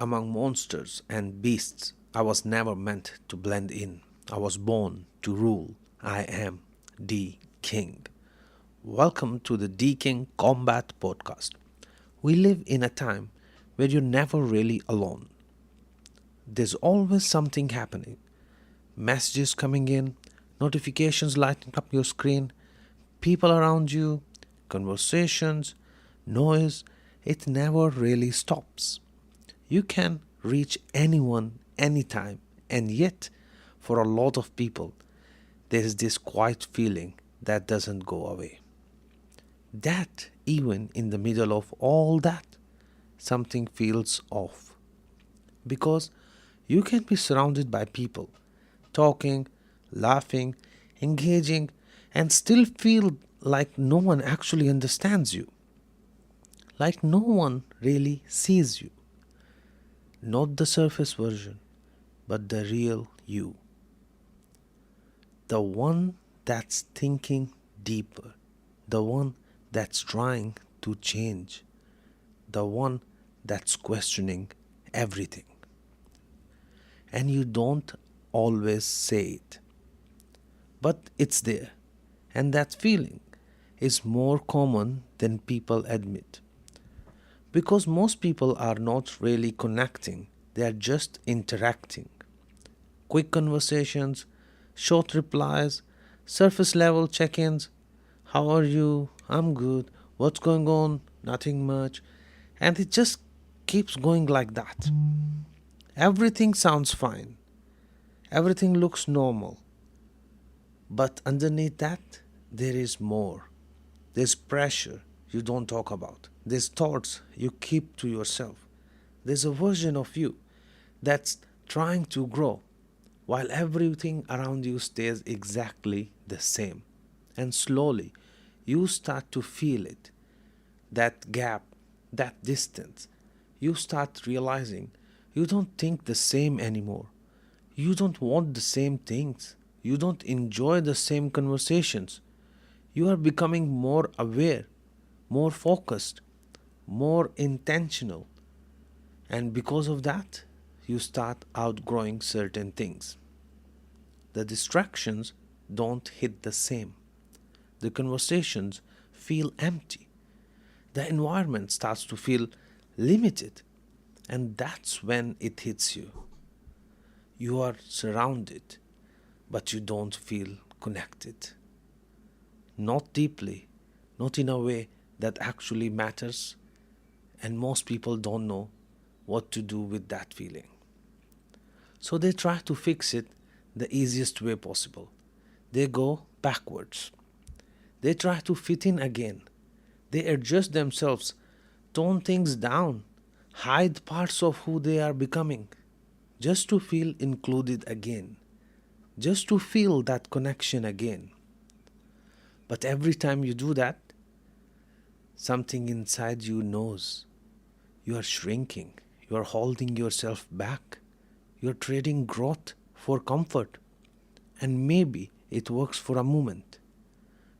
Among monsters and beasts, I was never meant to blend in. I was born to rule. I am the King. Welcome to the D King Combat Podcast. We live in a time where you're never really alone. There's always something happening. Messages coming in, notifications lighting up your screen, people around you, conversations, noise. It never really stops. You can reach anyone anytime, and yet, for a lot of people, there is this quiet feeling that doesn't go away. That, even in the middle of all that, something feels off. Because you can be surrounded by people, talking, laughing, engaging, and still feel like no one actually understands you, like no one really sees you. Not the surface version, but the real you. The one that's thinking deeper. The one that's trying to change. The one that's questioning everything. And you don't always say it. But it's there. And that feeling is more common than people admit. Because most people are not really connecting, they are just interacting. Quick conversations, short replies, surface level check ins. How are you? I'm good. What's going on? Nothing much. And it just keeps going like that. Everything sounds fine. Everything looks normal. But underneath that, there is more. There's pressure you don't talk about. There's thoughts you keep to yourself. There's a version of you that's trying to grow while everything around you stays exactly the same. And slowly, you start to feel it, that gap, that distance. You start realizing you don't think the same anymore. You don't want the same things. You don't enjoy the same conversations. You are becoming more aware, more focused, more intentional. And because of that, you start outgrowing certain things. The distractions don't hit the same. The conversations feel empty. The environment starts to feel limited. And that's when it hits you. You are surrounded, but you don't feel connected. Not deeply, not in a way that actually matters, and most people don't know what to do with that feeling. So they try to fix it the easiest way possible. They go backwards. They try to fit in again. They adjust themselves, tone things down, hide parts of who they are becoming, just to feel included again, just to feel that connection again. But every time you do that, something inside you knows you are shrinking, you are holding yourself back, you are trading growth for comfort. And maybe it works for a moment.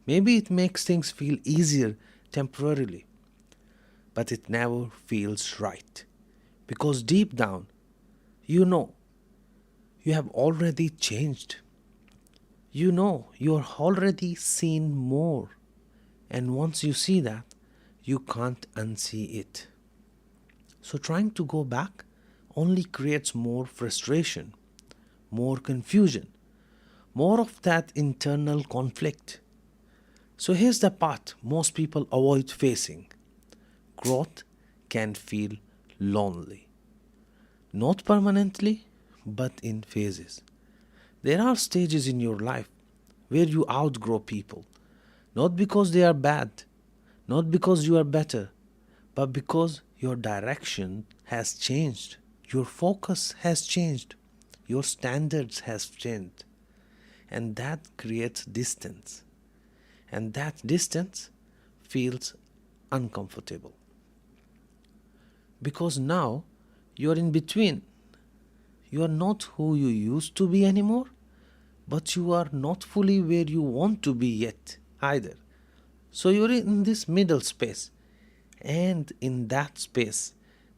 Maybe it makes things feel easier temporarily, but it never feels right. Because deep down, you know you have already changed. You know you're already seen more. And once you see that, you can't unsee it. So trying to go back only creates more frustration, more confusion, more of that internal conflict. So here's the part most people avoid facing. Growth can feel lonely. Not permanently, but in phases. There are stages in your life where you outgrow people, not because they are bad, not because you are better, but because your direction has changed, your focus has changed, your standards has changed, and that creates distance. And that distance feels uncomfortable because now you are in between. You are not who you used to be anymore, but you are not fully where you want to be yet either. So you're in this middle space, and in that space,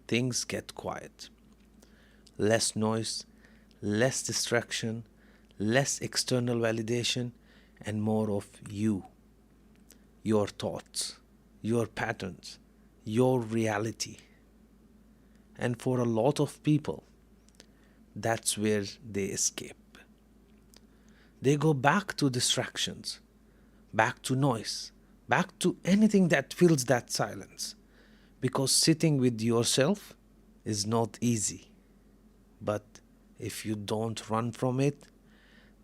things get quiet. less noise, less distraction, less external validation, and more of you, your thoughts, your patterns, your reality. And for a lot of people, that's where they escape. They go back to distractions, back to noise, back to anything that fills that silence. Because sitting with yourself is not easy. But if you don't run from it,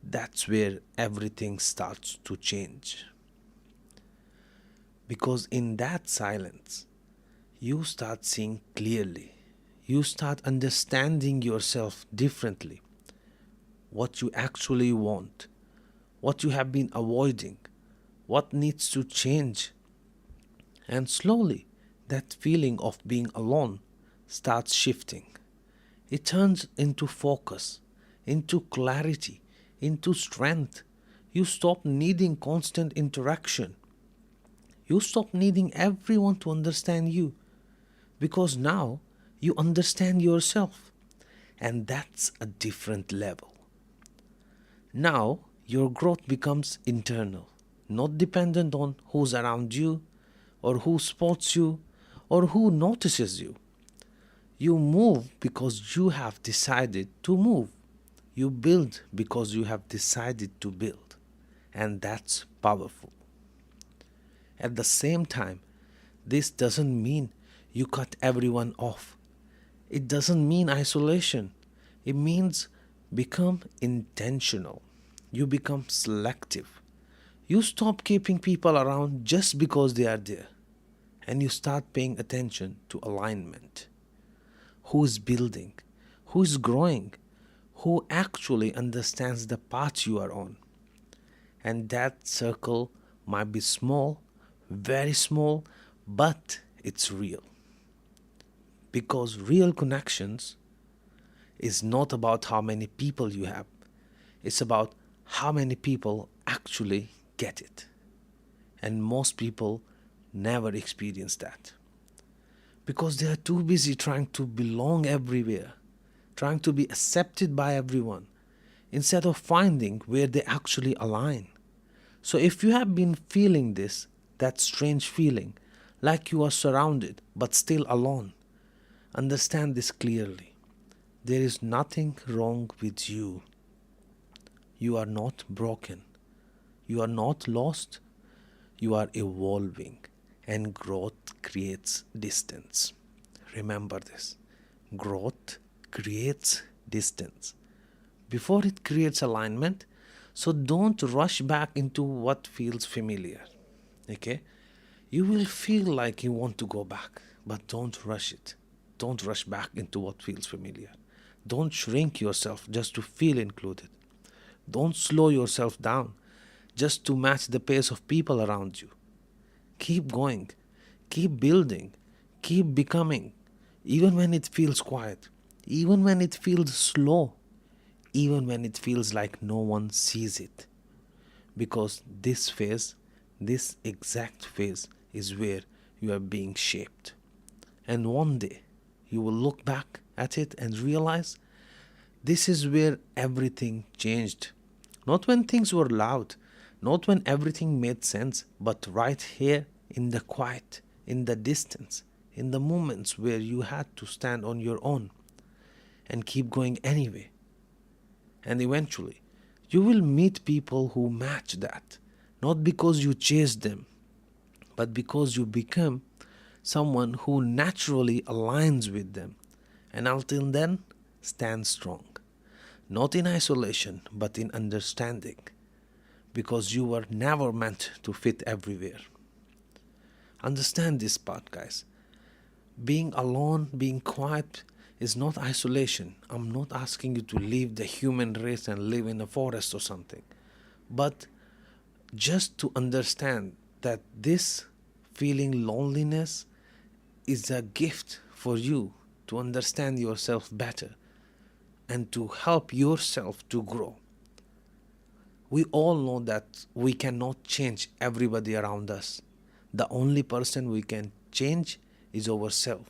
that's where everything starts to change. Because in that silence, you start seeing clearly. You start understanding yourself differently. What you actually want, what you have been avoiding, what needs to change. And slowly, that feeling of being alone starts shifting. It turns into focus, into clarity, into strength. You stop needing constant interaction. You stop needing everyone to understand you because now you understand yourself. And that's a different level. Now your growth becomes internal, not dependent on who's around you or who spots you or who notices you. You move because you have decided to move. You build because you have decided to build. And that's powerful. At the same time, this doesn't mean you cut everyone off. It doesn't mean isolation. It means become intentional. You become selective. You stop keeping people around just because they are there. And you start paying attention to alignment. Who is building? Who is growing? Who actually understands the path you are on? And that circle might be small, very small, but it's real. Because real connections is not about how many people you have, it's about how many people actually get it. And most people never experience that. Because they are too busy trying to belong everywhere, trying to be accepted by everyone, instead of finding where they actually align. So if you have been feeling this, that strange feeling, like you are surrounded but still alone, understand this clearly. There is nothing wrong with you. You are not broken. You are not lost. You are evolving, and growth creates distance. Remember this. Growth creates distance before it creates alignment. So don't rush back into what feels familiar. Okay? You will feel like you want to go back, but don't rush it. Don't rush back into what feels familiar. Don't shrink yourself just to feel included. Don't slow yourself down just to match the pace of people around you. Keep going, keep building, keep becoming, even when it feels quiet, even when it feels slow, even when it feels like no one sees it. Because this phase, this exact phase, is where you are being shaped. And one day, you will look back at it and realize this is where everything changed. Not when things were loud, not when everything made sense, but right here in the quiet, in the distance, in the moments where you had to stand on your own and keep going anyway. And eventually, you will meet people who match that, not because you chased them, but because you become someone who naturally aligns with them. And until then, stand strong. Not in isolation, but in understanding. Because you were never meant to fit everywhere. Understand this part, guys. Being alone, being quiet is not isolation. I'm not asking you to leave the human race and live in a forest or something. But just to understand that this feeling loneliness is a gift for you to understand yourself better and to help yourself to grow. We all know that we cannot change everybody around us. The only person we can change is ourselves.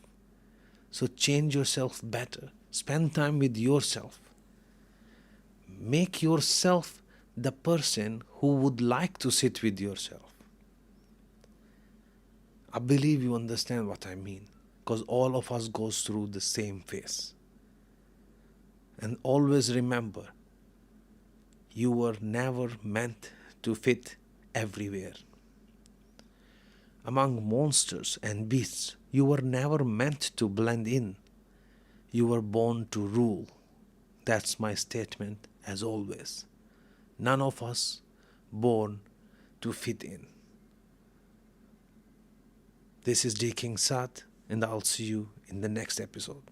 So change yourself better. Spend time with yourself. Make yourself the person who would like to sit with yourself. I believe you understand what I mean, because all of us goes through the same phase. And always remember, you were never meant to fit everywhere. Among monsters and beasts, you were never meant to blend in. You were born to rule. That's my statement as always. None of us born to fit in. This is D. King Sat, and I'll see you in the next episode.